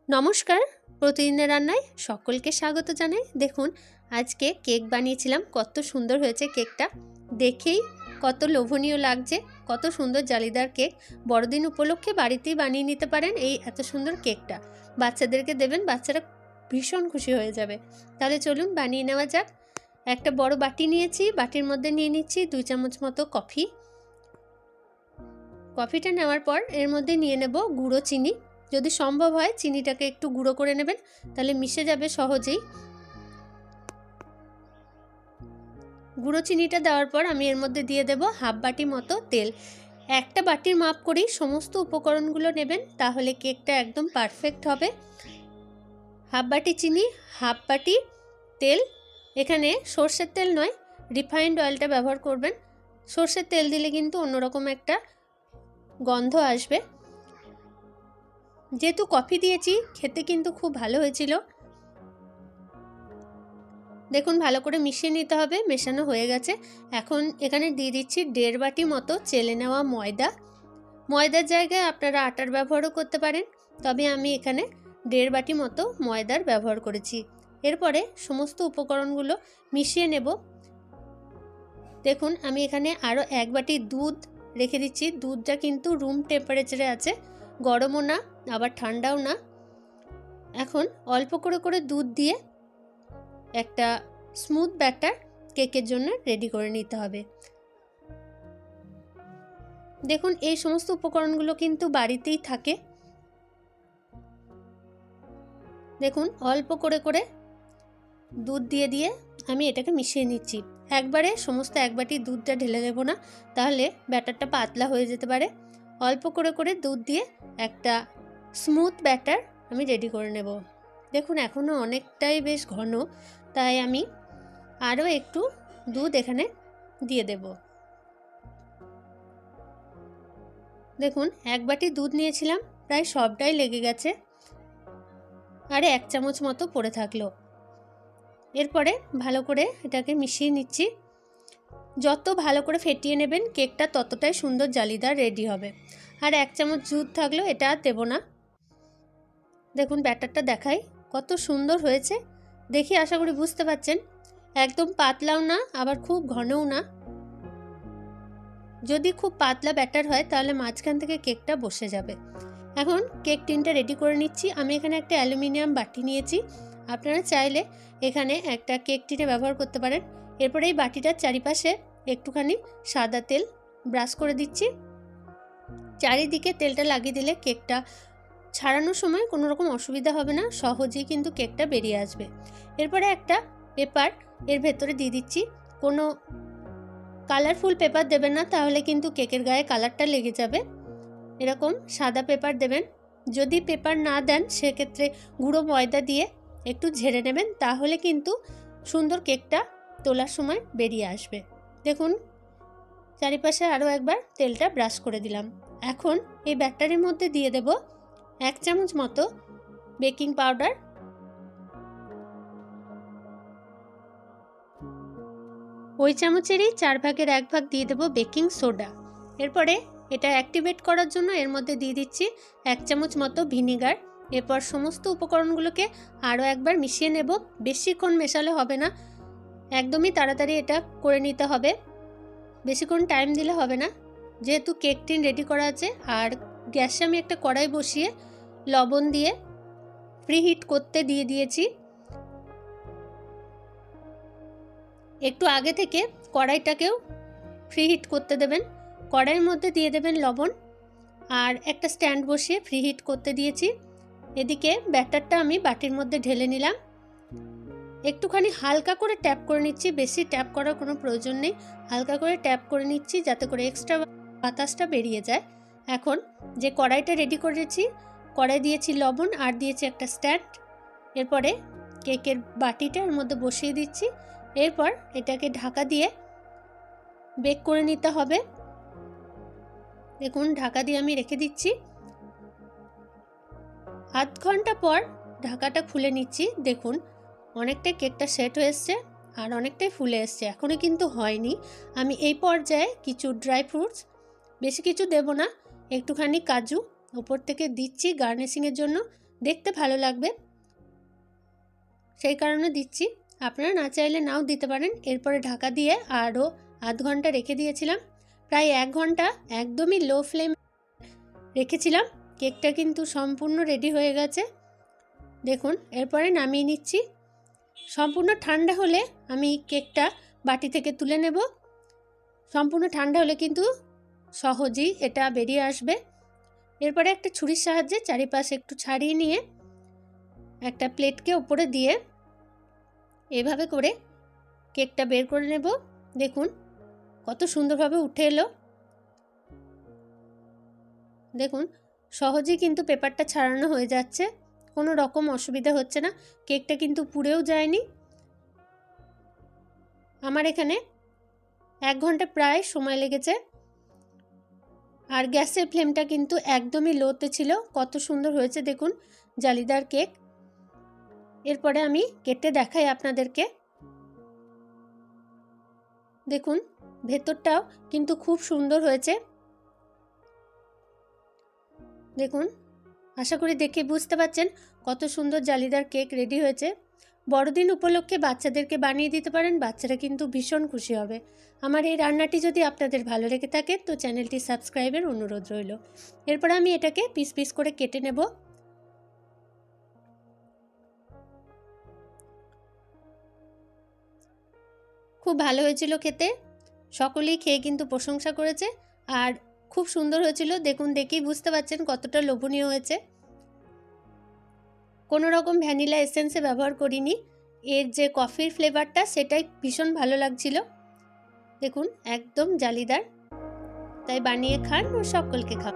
নমস্কার, প্রতিদিনের রান্নায় সকলকে স্বাগত জানাই। দেখুন, আজকে কেক বানিয়েছিলাম। কত সুন্দর হয়েছে কেকটা, দেখেই কত লোভনীয় লাগছে। কত সুন্দর জালিদার কেক। বড়দিন উপলক্ষে বাড়িতেই বানিয়ে নিতে পারেন এই এত সুন্দর কেকটা। বাচ্চাদেরকে দেবেন, বাচ্চারা ভীষণ খুশি হয়ে যাবে। তাহলে চলুন বানিয়ে নেওয়া যাক। একটা বড় বাটি নিয়েছি, বাটির মধ্যে নিয়ে নিচ্ছি 2 চামচ মতো কফি। কফিটা নেওয়ার পর এর মধ্যে নিয়ে নেব গুঁড়ো চিনি। যদি সম্ভব হয় চিনিটাকে একটু গুঁড়ো করে নেবেন, তাহলে মিশে যাবে সহজেই। গুঁড়ো চিনিটা দেওয়ার পর আমি এর মধ্যে দিয়ে দেব হাফ বাটি মতো তেল। একটা বাটির মাপ করেই সমস্ত উপকরণগুলো নেবেন, তাহলে কেকটা একদম পারফেক্ট হবে। হাফ বাটি চিনি, হাফ বাটি তেল। এখানে সর্ষের তেল নয়, রিফাইন্ড অয়েলটা ব্যবহার করবেন। সর্ষের তেল দিলে কিন্তু অন্যরকম একটা গন্ধ আসবে। যেহেতু কফি দিয়েছি, খেতে কিন্তু খুব ভালো হয়েছিল। দেখুন, ভালো করে মিশিয়ে নিতে হবে। মেশানো হয়ে গেছে। এখন এখানে দিয়ে দিচ্ছি 1.5 বাটি মতো চেলে নেওয়া ময়দা। ময়দার জায়গায় আপনারা আটার ব্যবহারও করতে পারেন, তবে আমি এখানে 1.5 বাটি মতো ময়দার ব্যবহার করেছি। এরপরে সমস্ত উপকরণগুলো মিশিয়ে নেব। দেখুন, আমি এখানে আরও 1 বাটি দুধ রেখে দিচ্ছি। দুধটা কিন্তু রুম টেম্পারেচারে আছে, গরমও না আবার ঠান্ডাও না। এখন অল্প করে করে দুধ দিয়ে একটা স্মুথ ব্যাটার কেকের জন্য রেডি করে নিতে হবে। দেখুন, এই সমস্ত উপকরণগুলো কিন্তু বাড়িতেই থাকে। দেখুন, অল্প করে করে দুধ দিয়ে দিয়ে আমি এটাকে মিশিয়ে নিচ্ছি। একবারে সমস্ত 1 বাটি দুধটা ঢেলে দেব না, তাহলে ব্যাটারটা পাতলা হয়ে যেতে পারে। অল্প করে করে দুধ দিয়ে একটা স্মুথ ব্যাটার আমি রেডি করে নেব। দেখুন, এখনও অনেকটাই বেশ ঘন, তাই আমি আরও একটু দুধ এখানে দিয়ে দেব। দেখুন, 1 বাটি দুধ নিয়েছিলাম, প্রায় সবটাই লেগে গেছে, আর 1 চামচ মতো পড়ে থাকলো। এরপরে ভালো করে এটাকে মিশিয়ে নিচ্ছি। যত ভালো করে ফেটিয়ে নেবেন কেকটা ততটাই সুন্দর জালিদার রেডি হবে। আর 1 চামচ দুধ থাকলো, এটা আর দেবো না। দেখুন, ব্যাটারটা দেখাই কত সুন্দর হয়েছে। দেখি আশা করি বুঝতে পারছেন, একদম পাতলাও না আবার খুব ঘনও না। যদি খুব পাতলা ব্যাটার হয় তাহলে মাঝখান থেকে কেকটা বসে যাবে। এখন কেক টিনটা রেডি করে নিচ্ছি। আমি এখানে একটা অ্যালুমিনিয়াম বাটি নিয়েছি, আপনারা চাইলে এখানে একটা কেক টিনে ব্যবহার করতে পারেন। এরপরে এই বাটিটার চারিপাশে একটুখানি সাদা তেল ব্রাশ করে দিচ্ছি। চারিদিকে তেলটা লাগিয়ে দিলে কেকটা ছাড়ানোর সময় কোনো রকম অসুবিধা হবে না, সহজেই কিন্তু কেকটা বেরিয়ে আসবে। এরপরে একটা পেপার এর ভেতরে দিয়ে দিচ্ছি। কোনো কালারফুল পেপার দেবেন না, তাহলে কিন্তু কেকের গায়ে কালারটা লেগে যাবে। এরকম সাদা পেপার দেবেন। যদি পেপার না দেন সেক্ষেত্রে গুঁড়ো ময়দা দিয়ে একটু ঝেড়ে নেবেন, তাহলে কিন্তু সুন্দর কেকটা তোলার সময় বেরিয়ে আসবে। দেখুন, চারিপাশে আরও একবার তেলটা ব্রাশ করে দিলাম। এখন এই ব্যাটারের মধ্যে দিয়ে দেব 1 চামচ মতো বেকিং পাউডার। ওই চামচেরই 4 ভাগের 1 ভাগ দিয়ে দেব বেকিং সোডা। এরপরে এটা অ্যাক্টিভেট করার জন্য এর মধ্যে দিয়ে দিচ্ছি 1 চামচ মতো ভিনিগার। এরপর সমস্ত উপকরণগুলোকে আরও একবার মিশিয়ে নেব। বেশিক্ষণ মেশালে হবে না, একদমই তাড়াতাড়ি এটা করে নিতে হবে, বেশিক্ষণ টাইম দিলে হবে না। যেহেতু কেক টিন রেডি করা আছে, আর গ্যাসে আমি একটা কড়াই বসিয়ে লবণ দিয়ে প্রিহিট করতে দিয়ে দিয়েছি। একটু আগে থেকে কড়াইটাকেও প্রিহিট করতে দেবেন। কড়াইয়ের মধ্যে দিয়ে দেবেন লবণ, আর একটা স্ট্যান্ড বসিয়ে প্রিহিট করতে দিয়েছি। এদিকে ব্যাটারটা আমি বাটির মধ্যে ঢেলে নিলাম। একটুখানি হালকা করে ট্যাপ করে নিচ্ছি, বেশি ট্যাপ করার কোনো প্রয়োজন নেই। হালকা করে ট্যাপ করে নিচ্ছি যাতে করে এক্সট্রা বাতাসটা বেরিয়ে যায়। এখন যে কড়াইটা রেডি করেছি, কড়াই দিয়েছি লবণ আর দিয়েছি একটা স্ট্যান্ড। এরপরে কেকের বাটিটা এর মধ্যে বসিয়ে দিচ্ছি। এরপর এটাকে ঢাকা দিয়ে বেক করে নিতে হবে। দেখুন, ঢাকা দিয়ে আমি রেখে দিচ্ছি। আধ ঘন্টা পর ঢাকাটা খুলে নিচ্ছি। দেখুন, অনেকটাই কেকটা সেট হয়ে এসছে আর অনেকটাই ফুলে এসছে, এখনও কিন্তু হয়নি। আমি এই পর্যায়ে কিছু ড্রাই ফ্রুটস, বেশি কিছু দেব না, একটুখানি কাজু ওপর থেকে দিচ্ছি গার্নিশিংয়ের জন্য। দেখতে ভালো লাগবে, সেই কারণে দিচ্ছি। আপনারা না চাইলে নাও দিতে পারেন। এরপরে ঢাকা দিয়ে আরও আধ ঘন্টা রেখে দিয়েছিলাম। প্রায় 1 ঘন্টা একদমই লো ফ্লেম রেখেছিলাম। কেকটা কিন্তু সম্পূর্ণ রেডি হয়ে গেছে। দেখুন, এরপরে নামিয়ে নিচ্ছি। সম্পূর্ণ ঠান্ডা হলে আমি কেকটা বাটি থেকে তুলে নেব। সম্পূর্ণ ঠান্ডা হলে কিন্তু সহজেই এটা বেরিয়ে আসবে। এরপরে একটা ছুরির সাহায্যে চারিপাশে একটু ছাড়িয়ে নিয়ে একটা প্লেটকে উপরে দিয়ে এভাবে করে কেকটা বের করে নেব। দেখুন কত সুন্দরভাবে উঠে এলো। দেখুন সহজেই কিন্তু পেপারটা ছাড়ানো হয়ে যাচ্ছে, কোনো রকম অসুবিধা হচ্ছে না। কেকটা কিন্তু পুড়েও যায়নি। আমার এখানে 1 ঘন্টা প্রায় সময় লেগেছে। আর গ্যাসের ফ্লেমটা কিন্তু একদমই লোতে ছিল। কত সুন্দর হয়েছে দেখুন জালিদার কেক। এরপরে আমি কেটে দেখাই আপনাদেরকে। দেখুন ভেতরটাও কিন্তু খুব সুন্দর হয়েছে। দেখুন, আশা করি দেখে বুঝতে পারছেন কত সুন্দর জালিদার কেক রেডি হয়েছে। বড়দিন উপলক্ষে বাচ্চাদেরকে বানিয়ে দিতে পারেন, বাচ্চারা কিন্তু ভীষণ খুশি হবে। আমার এই রান্নাটি যদি আপনাদের ভালো লেগে থাকে তো চ্যানেলটি সাবস্ক্রাইবের অনুরোধ রইল। এরপর আমি এটাকে পিস পিস করে কেটে নেব। খুব ভালো হয়েছিল খেতে, সকলেই খেয়ে কিন্তু প্রশংসা করেছে। আর খুব সুন্দর হয়েছিল, দেখুন দেখেই বুঝতে পারছেন কতটা লোভনীয় হয়েছে। কোনো রকম ভ্যানিলা এসেন্সে ব্যবহার করিনি। এর যে কফির ফ্লেভারটা সেটাই ভীষণ ভালো লাগছিল। দেখুন একদম জালিদার। তাই বানিয়ে খান ও সকলকে খান।